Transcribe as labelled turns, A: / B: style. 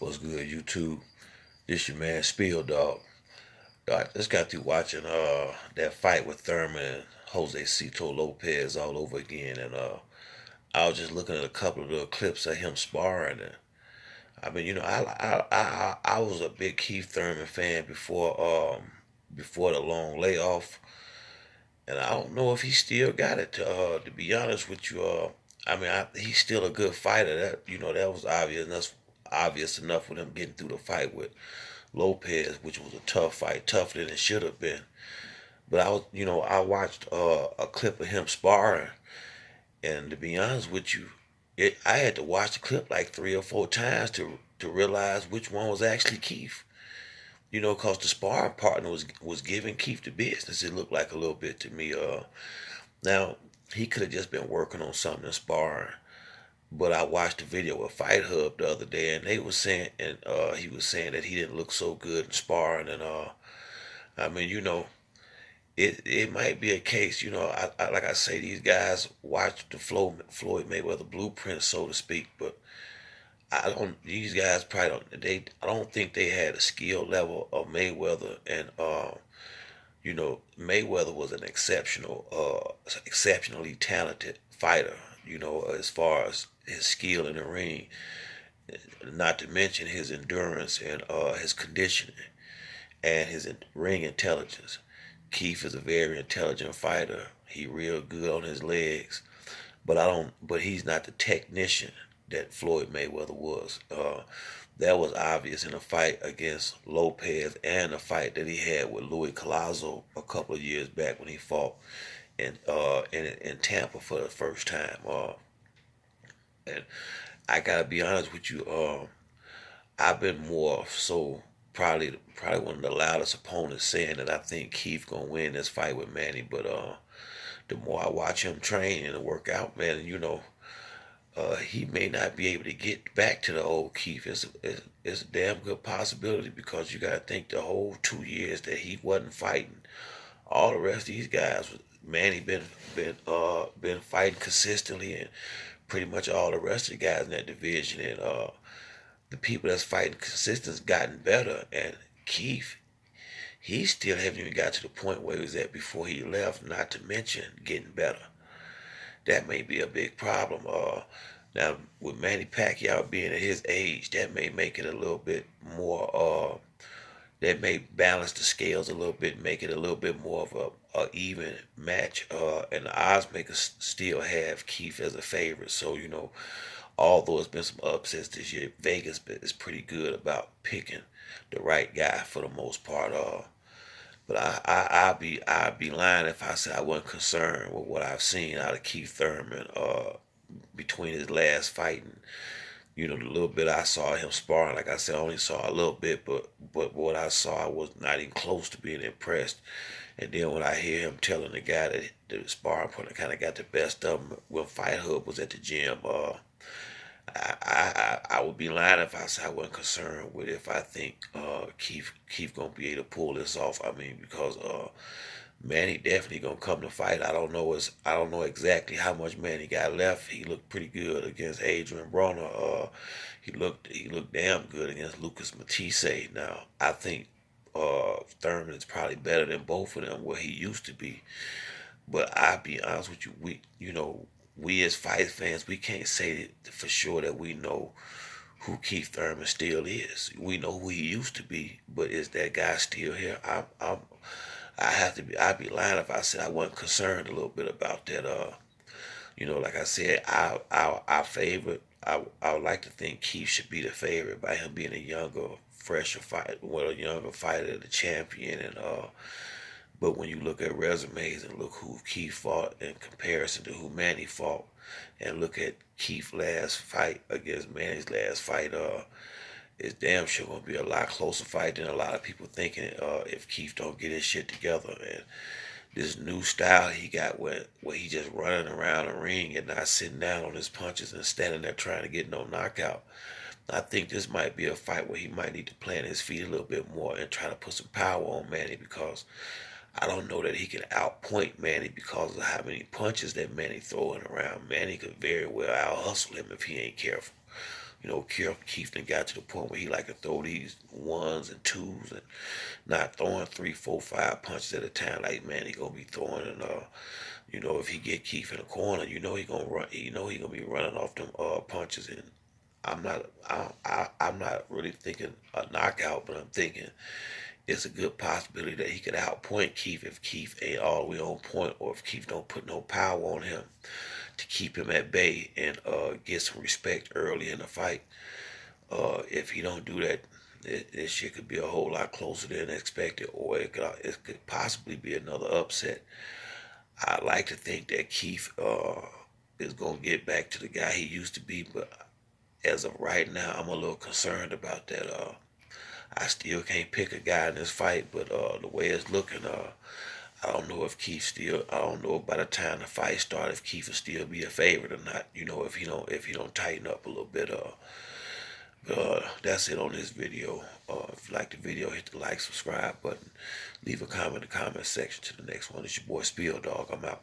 A: What's good, YouTube? This your man Spill Dog. I just got through watching that fight with Thurman and Jose Cito Lopez all over again, and I was just looking at a couple of little clips of him sparring, and I mean, I was a big Keith Thurman fan before the long layoff, and I don't know if he still got it. To be honest with you, he's still a good fighter. That was obvious enough with him getting through the fight with Lopez, which was a tough fight, tougher than it should have been. But I watched a clip of him sparring, and to be honest with you, I had to watch the clip like 3 or 4 times to realize which one was actually Keith. Cause the sparring partner was giving Keith the business. It looked like a little bit to me. Now he could have just been working on something in sparring. But I watched a video with Fight Hub the other day, and they was saying, and he was saying that he didn't look so good in sparring, and I mean, it might be a case, like I say, these guys watch the Floyd Mayweather blueprint, so to speak, but I don't. These guys probably don't. I don't think they had a skill level of Mayweather, and Mayweather was an exceptionally talented fighter. As far as his skill in the ring, not to mention his endurance and his conditioning and his ring intelligence. Keith is a very intelligent fighter. He real good on his legs, but I don't. But he's not the technician that Floyd Mayweather was. That was obvious in a fight against Lopez and a fight that he had with Louis Collazo a couple of years back when he fought in Tampa for the first time. And I gotta be honest with you. I've been more so probably one of the loudest opponents saying that I think Keith gonna win this fight with Manny. But the more I watch him train and work out, man, he may not be able to get back to the old Keith. It's a damn good possibility because you got to think the whole 2 years that he wasn't fighting, all the rest of these guys, Manny been fighting consistently, and pretty much all the rest of the guys in that division, and the people that's fighting consistently gotten better, and Keith. He still haven't even got to the point where he was at before he left, not to mention getting better. That may be a big problem. Now with Manny Pacquiao being at his age, that may make it a little bit more. That may balance the scales a little bit, make it a little bit more of a even match. And the odds makers still have Keith as a favorite. So although it's been some upsets this year, Vegas is pretty good about picking the right guy for the most part. But I'd be lying if I said I wasn't concerned with what I've seen out of Keith Thurman between his last fight and the little bit I saw him sparring. Like I said, I only saw a little bit, but what I saw I was not even close to being impressed. And then when I hear him telling the guy that the sparring partner kind of got the best of him when Fight Hub was at the gym, I would be lying if I said I wasn't concerned with if I think Keith gonna be able to pull this off. I mean, because Manny definitely gonna come to fight. I don't know exactly how much Manny got left. He looked pretty good against Adrian Broner. He looked damn good against Lucas Matisse. Now I think Thurman is probably better than both of them where he used to be. But I'll be honest with you, we as fight fans, we can't say for sure that we know who Keith Thurman still is. We know who he used to be, but is that guy still here? I'd be lying if I said I wasn't concerned a little bit about that. Like I said, our favorite. I would like to think Keith should be the favorite by him being a younger, fresher fighter, a younger fighter, the champion, and but when you look at resumes and look who Keith fought in comparison to who Manny fought, and look at Keith's last fight against Manny's last fight, it's damn sure gonna be a lot closer fight than a lot of people thinking. If Keith don't get his shit together, and this new style he got where he just running around the ring and not sitting down on his punches and standing there trying to get no knockout. I think this might be a fight where he might need to plant his feet a little bit more and try to put some power on Manny because I don't know that he can outpoint Manny because of how many punches that Manny throwing around. Manny could very well out hustle him if he ain't careful. Keith done got to the point where he like to throw these ones and twos and not throwing three, four, five punches at a time like Manny gonna be throwing. And if he get Keith in the corner, he gonna run. He gonna be running off them punches. And I'm not really thinking a knockout, but I'm thinking it's a good possibility that he could outpoint Keith if Keith ain't all the way on point, or if Keith don't put no power on him to keep him at bay and get some respect early in the fight. If he don't do that, this shit could be a whole lot closer than expected, or it could possibly be another upset. I like to think that Keith is gonna get back to the guy he used to be, but as of right now, I'm a little concerned about that. I still can't pick a guy in this fight, but the way it's looking, I don't know if Keith still. I don't know by the time the fight starts if Keith will still be a favorite or not. If he don't tighten up a little bit. That's it on this video. If you like the video, hit the like, subscribe button, leave a comment in the comment section. To the next one. It's your boy Spill Dog. I'm out.